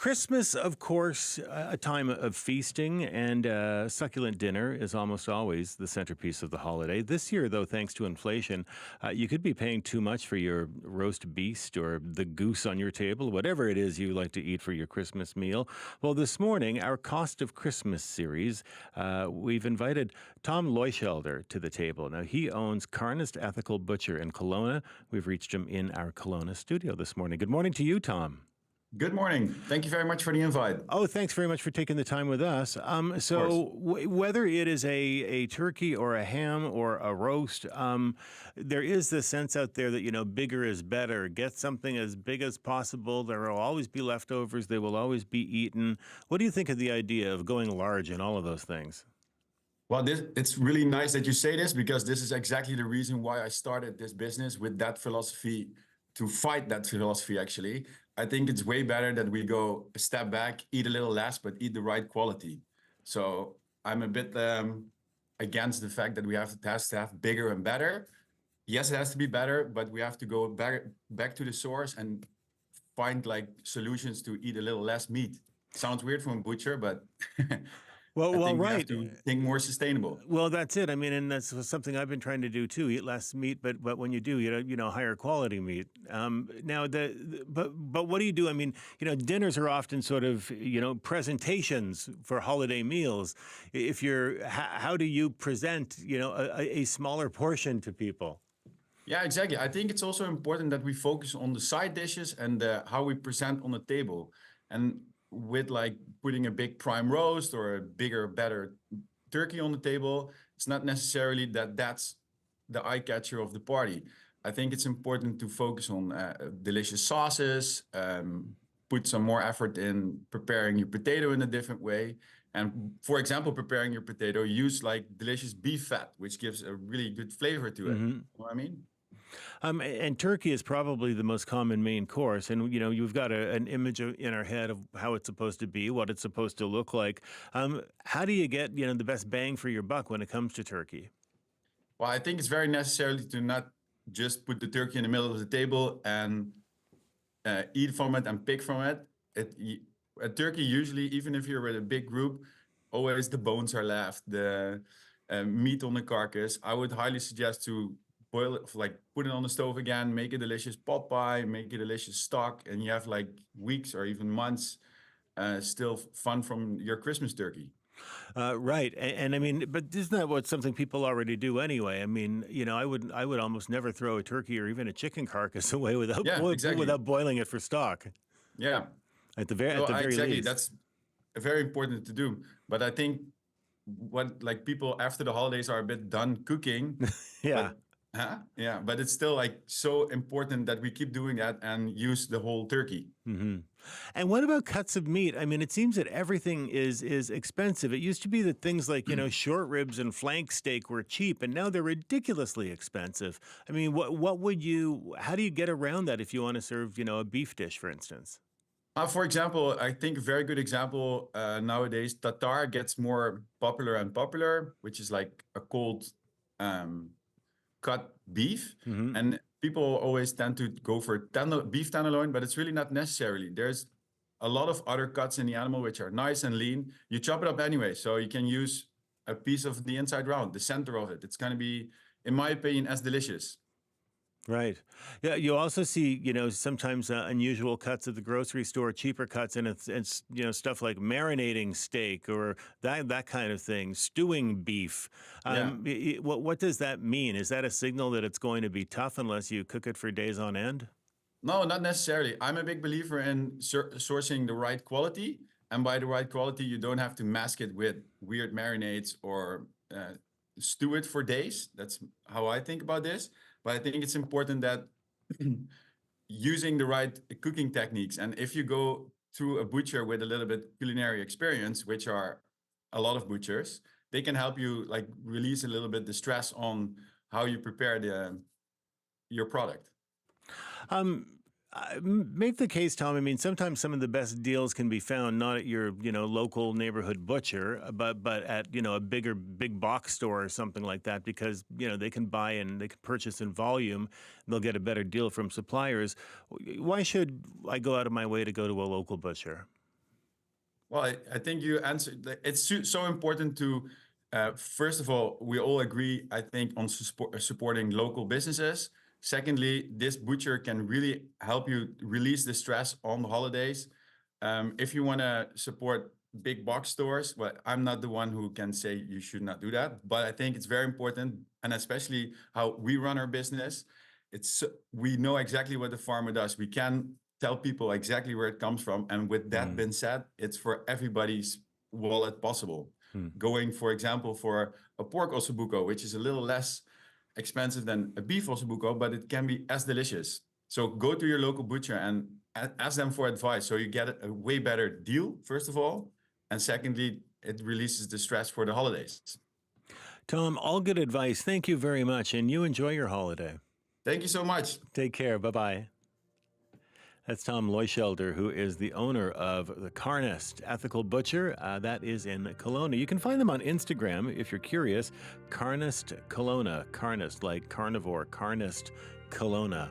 Christmas, of course, a time of feasting, and succulent dinner is almost always the centerpiece of the holiday. This year, though, thanks to inflation, you could be paying too much for your roast beast or the goose on your table, whatever it is you like to eat for your Christmas meal. Well, this morning, our Cost of Christmas series, we've invited Tom Looijschelder to the table. Now, he owns Carnist Ethical Butcher in Kelowna. We've reached him in our Kelowna studio this morning. Good morning to you, Tom. Good morning. Thank you very much for the invite. Oh, thanks very much for taking the time with us. Whether it is a turkey or a ham or a roast, there is this sense out there that, bigger is better. Get something as big as possible. There will always be leftovers. They will always be eaten. What do you think of the idea of going large in all of those things? Well, it's really nice that you say this, because this is exactly the reason why I started this business with that philosophy, to fight that philosophy, actually. I think it's way better that we go a step back, eat a little less, but eat the right quality. So I'm a bit against the fact that it has to have bigger and better. Yes, it has to be better, but we have to go back to the source and find solutions to eat a little less meat. Sounds weird from a butcher, but Well, we right. have to think more sustainable. Well, that's it. I mean, and that's something I've been trying to do too: eat less meat, but when you do, higher quality meat. But what do you do? I mean, dinners are often sort of presentations for holiday meals. How do you present a smaller portion to people? Yeah, exactly. I think it's also important that we focus on the side dishes and how we present on the table. And with putting a big prime roast or a bigger, better turkey on the table, it's not necessarily that's the eye catcher of the party. I think it's important to focus on delicious sauces, put some more effort in preparing your potato in a different way. And for example, preparing your potato, use delicious beef fat, which gives a really good flavor to it. Mm-hmm. You know what I mean? And turkey is probably the most common main course. And, you've got an image in our head of how it's supposed to be, what it's supposed to look like. How do you get, the best bang for your buck when it comes to turkey? Well, I think it's very necessary to not just put the turkey in the middle of the table and eat from it and pick from it. A turkey, usually, even if you're with a big group, always the bones are left, the meat on the carcass. I would highly suggest to boil it, put it on the stove again, make a delicious pot pie, make a delicious stock, and you have weeks or even months still fun from your Christmas turkey. Right, and I mean, but isn't that something people already do anyway? I mean, I would almost never throw a turkey or even a chicken carcass away without without boiling it for stock. Yeah, at the very least, that's very important to do. But I think what people after the holidays are a bit done cooking. Yeah. Yeah, but it's still so important that we keep doing that and use the whole turkey. Mm-hmm. And what about cuts of meat? I mean, it seems that everything is expensive. It used to be that things like, short ribs and flank steak were cheap, and now they're ridiculously expensive. I mean, how do you get around that if you want to serve, a beef dish, for instance? For example, I think a very good example nowadays, tartare gets more popular and popular, which is a cold cut beef. Mm-hmm. And people always tend to go for beef tenderloin, but it's really not necessarily. There's a lot of other cuts in the animal which are nice and lean. You chop it up anyway, so you can use a piece of the inside round, the center of it. It's going to be, in my opinion, as delicious. Right. Yeah. You also see, sometimes unusual cuts at the grocery store, cheaper cuts, and it's stuff like marinating steak or that kind of thing, stewing beef. What does that mean? Is that a signal that it's going to be tough unless you cook it for days on end? No, not necessarily. I'm a big believer in sourcing the right quality. And by the right quality, you don't have to mask it with weird marinades or stew it for days. That's how I think about this. But I think it's important that using the right cooking techniques, and if you go through a butcher with a little bit culinary experience, which are a lot of butchers, they can help you release a little bit the stress on how you prepare your product. Make the case, Tom. I mean, sometimes some of the best deals can be found not at your, local neighborhood butcher, but at, a big box store or something like that, because, they can buy and they can purchase in volume. They'll get a better deal from suppliers. Why should I go out of my way to go to a local butcher? Well, I think you answered. It's so important to, first of all, we all agree, I think, on supporting local businesses. Secondly, this butcher can really help you release the stress on the holidays. If you want to support big box stores, well, I'm not the one who can say you should not do that, but I think it's very important, and especially how we run our business. We know exactly what the farmer does. We can tell people exactly where it comes from. And with that being said, it's for everybody's wallet possible. Going, for example, for a pork ossobuco, which is a little less expensive than a beef ossobuco, but it can be as delicious. So go to your local butcher and ask them for advice. So you get a way better deal, first of all. And secondly, it releases the stress for the holidays. Tom, all good advice. Thank you very much. And you enjoy your holiday. Thank you so much. Take care. Bye-bye. That's Tom Looijschelder, who is the owner of the Carnist Ethical Butcher. That is in Kelowna. You can find them on Instagram if you're curious. Carnist Kelowna. Carnist, like carnivore. Carnist Kelowna.